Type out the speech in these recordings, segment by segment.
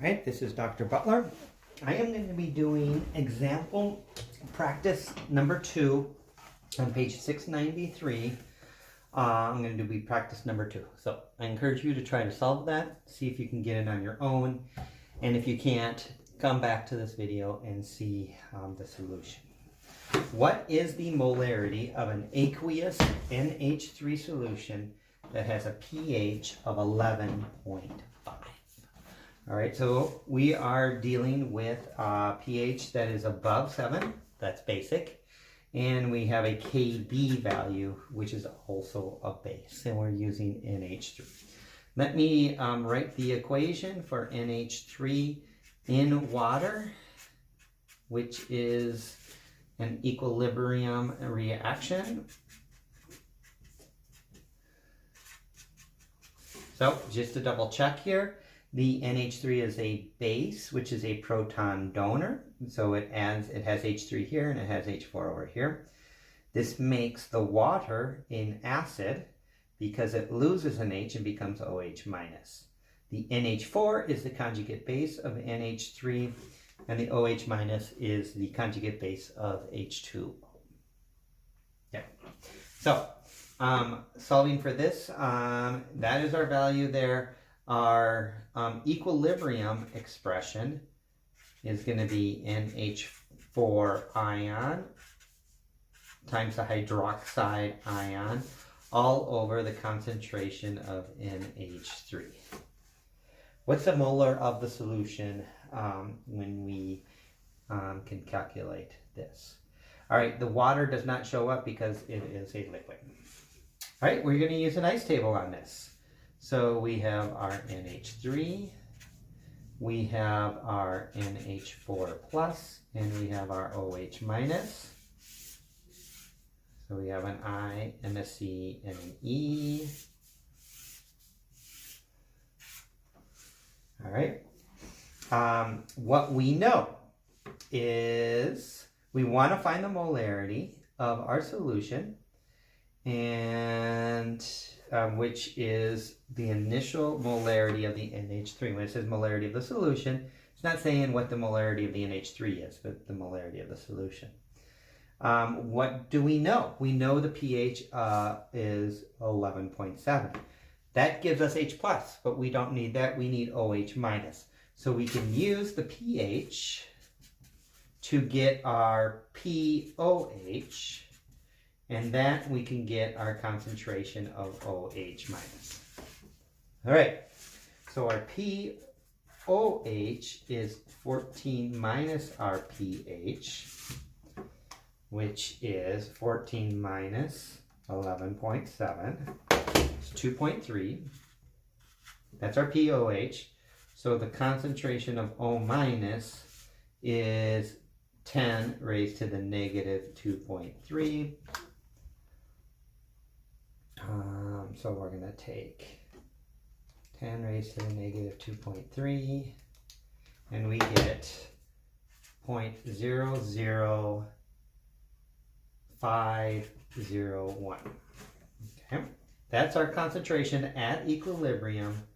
Alright, this is Dr. Butler. I am going to be doing example practice number 2 on page 693. I'm going to be practice number 2. So I encourage you to try to solve that, see if you can get it on your own, and if you can't, come back to this video and see the solution. What is the molarity of an aqueous NH3 solution that has a pH of 11.5? All right, so we are dealing with a pH that is above 7, that's basic, and we have a Kb value, which is also a base, and we're using NH3. Let me write the equation for NH3 in water, which is an equilibrium reaction. So just to double check here, the NH3 is a base, which is a proton donor. So it has H3 here and it has H4 over here. This makes the water an acid because it loses an H and becomes OH minus. The NH4 is the conjugate base of NH3 and the OH minus is the conjugate base of H2O. Yeah. So solving for this, that is our value there. Our equilibrium expression is going to be NH4 ion times the hydroxide ion all over the concentration of NH3. What's the molar of the solution when we can calculate this? All right, the water does not show up because it is a liquid. All right, we're going to use an ice table on this. So we have our NH3, we have our NH4 plus, and we have our OH minus. So we have an I and a C and an E. All right. What we know is we want to find the molarity of our solution, and which is the initial molarity of the NH3. When it says molarity of the solution, it's not saying what the molarity of the NH3 is, but the molarity of the solution. What do we know? We know the pH is 11.7. That gives us H+, but we don't need that. We need OH-. So we can use the pH to get our pOH, and that we can get our concentration of OH-. All right, so our pOH is 14 minus our pH, which is 14 minus 11.7. It's 2.3. That's our pOH. So the concentration of O- is 10 raised to the negative 2.3. So we're going to take 10 raised to the negative 2.3, and we get 0.00501. Okay, that's our concentration at equilibrium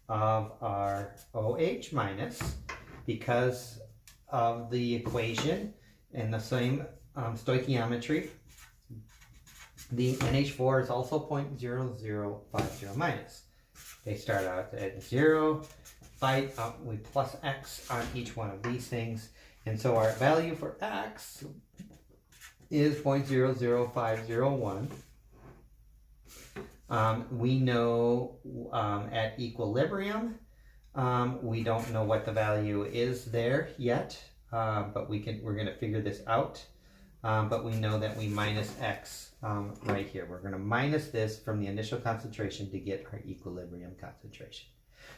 of our OH minus because of the equation and the same stoichiometry. The NH4 is also 0.0050 minus. They start out at 0, we plus X on each one of these things. And so our value for X is 0.00501. We know at equilibrium, we don't know what the value is there yet, but we're going to figure this out. But we know that we minus X right here. We're going to minus this from the initial concentration to get our equilibrium concentration.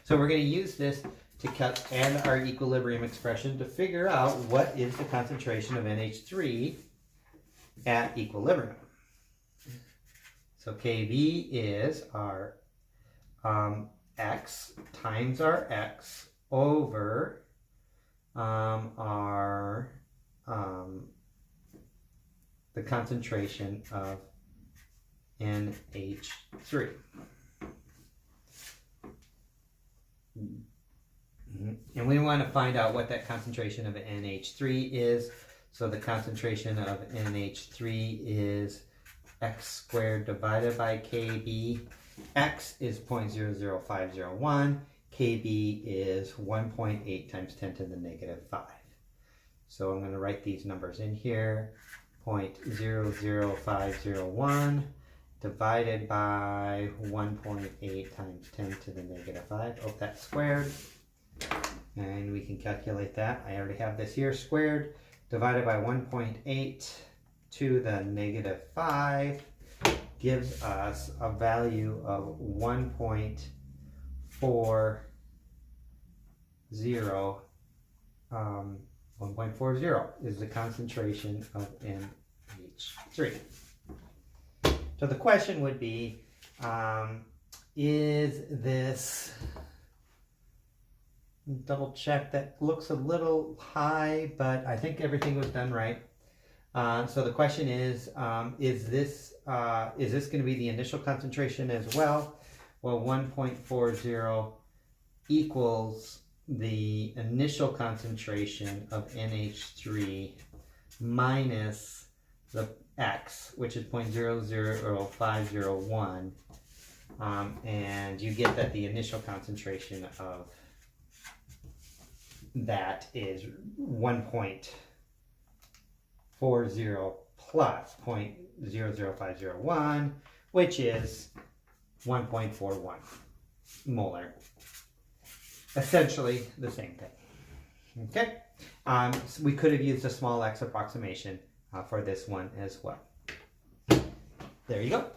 So we're going to use this to add our equilibrium expression to figure out what is the concentration of NH3 at equilibrium. So Kb is our X times our X over the concentration of NH3. And we want to find out what that concentration of NH3 is. So the concentration of NH3 is x squared divided by Kb. X is 0.00501. Kb is 1.8 times 10 to the negative 5. So I'm going to write these numbers in here. 0.00501 divided by 1.8 times 10 to the negative 5. Oh, that's squared. And we can calculate that. I already have this here. Squared divided by 1.8 to the negative 5 gives us a value of 1.40 1.40 is the concentration of NH3. So the question would be, is this, double check, that looks a little high, but I think everything was done right. So the question is this going to be the initial concentration as well? Well, 1.40 equals the initial concentration of NH3 minus the X, which is 0.00501, and you get that the initial concentration of that is 1.40 plus 0.00501, which is 1.41 molar. Essentially the same thing. Okay, so we could have used a small x approximation for this one as well. There you go.